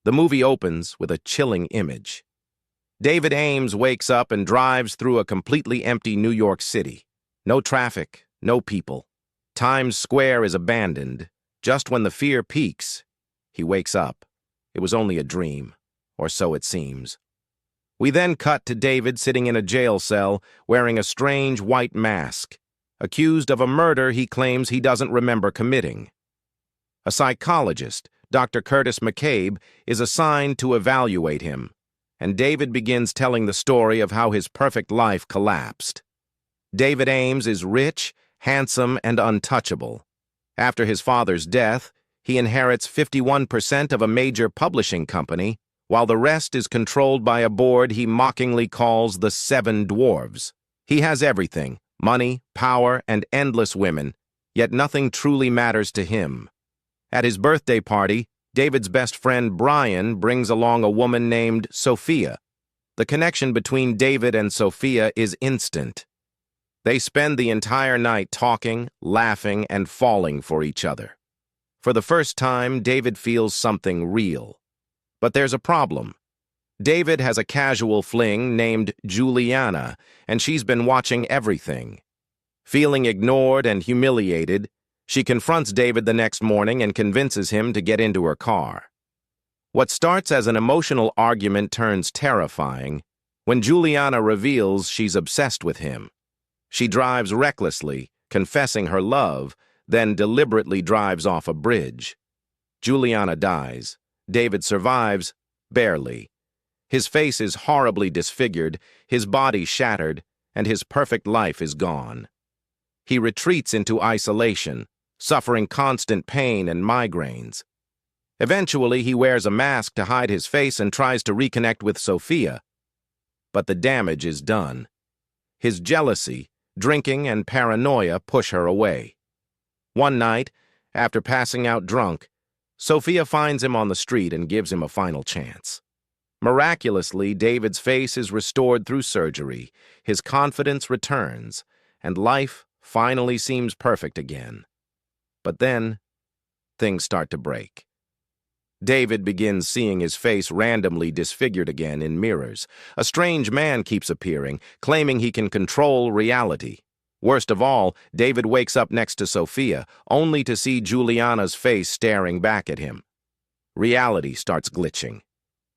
The movie opens with a chilling image. David Aames wakes up and drives through a completely empty New York City. No traffic, no people. Times Square is abandoned. Just when the fear peaks, he wakes up. It was only a dream, or so it seems. We then cut to David sitting in a jail cell wearing a strange white mask, accused of a murder he claims he doesn't remember committing. A psychologist, Dr. Curtis McCabe, is assigned to evaluate him, and David begins telling the story of how his perfect life collapsed. David Aames is rich, handsome, and untouchable. After his father's death, he inherits 51% of a major publishing company, while the rest is controlled by a board he mockingly calls the Seven Dwarves. He has everything, money, power, and endless women, yet nothing truly matters to him. At his birthday party, David's best friend Brian brings along a woman named Sofia. The connection between David and Sofia is instant. They spend the entire night talking, laughing, and falling for each other. For the first time, David feels something real. But there's a problem. David has a casual fling named Juliana, and she's been watching everything. Feeling ignored and humiliated, she confronts David the next morning and convinces him to get into her car. What starts as an emotional argument turns terrifying when Juliana reveals she's obsessed with him. She drives recklessly, confessing her love, then deliberately drives off a bridge. Juliana dies. David survives, barely. His face is horribly disfigured, his body shattered, and his perfect life is gone. He retreats into isolation, suffering constant pain and migraines. Eventually, he wears a mask to hide his face and tries to reconnect with Sofia. But the damage is done. His jealousy, drinking, and paranoia push her away. One night, after passing out drunk, Sofia finds him on the street and gives him a final chance. Miraculously, David's face is restored through surgery, his confidence returns, and life finally seems perfect again. But then, things start to break. David begins seeing his face randomly disfigured again in mirrors. A strange man keeps appearing, claiming he can control reality. Worst of all, David wakes up next to Sofia, only to see Juliana's face staring back at him. Reality starts glitching.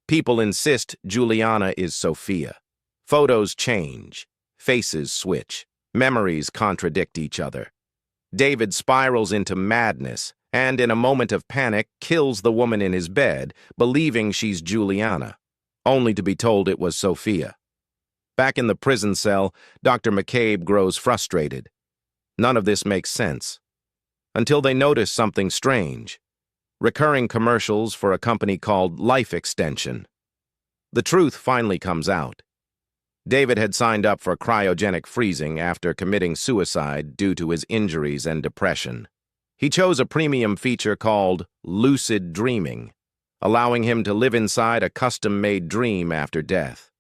People insist Juliana is Sofia. Photos change. Faces switch. Memories contradict each other. David spirals into madness and, in a moment of panic, kills the woman in his bed, believing she's Juliana, only to be told it was Sofia. Back in the prison cell, Dr. McCabe grows frustrated. None of this makes sense. Until they notice something strange. Recurring commercials for a company called Life Extension. The truth finally comes out. David had signed up for cryogenic freezing after committing suicide due to his injuries and depression. He chose a premium feature called lucid dreaming, allowing him to live inside a custom-made dream after death.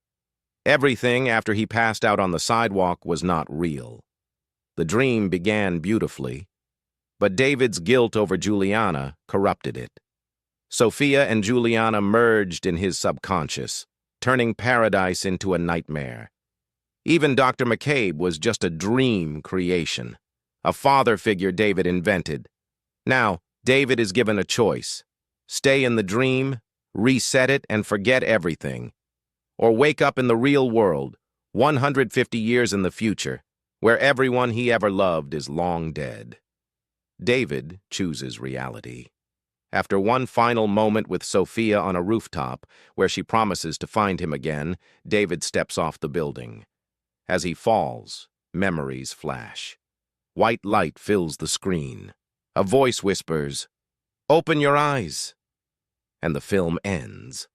Everything after he passed out on the sidewalk was not real. The dream began beautifully, but David's guilt over Juliana corrupted it. Sofia and Juliana merged in his subconscious, turning paradise into a nightmare. Even Dr. McCabe was just a dream creation, a father figure David invented. Now, David is given a choice: stay in the dream, reset it, and forget everything, or wake up in the real world, 150 years in the future, where everyone he ever loved is long dead. David chooses reality. After one final moment with Sofia on a rooftop, where she promises to find him again, David steps off the building. As he falls, memories flash. White light fills the screen. A voice whispers, "Open your eyes," and the film ends.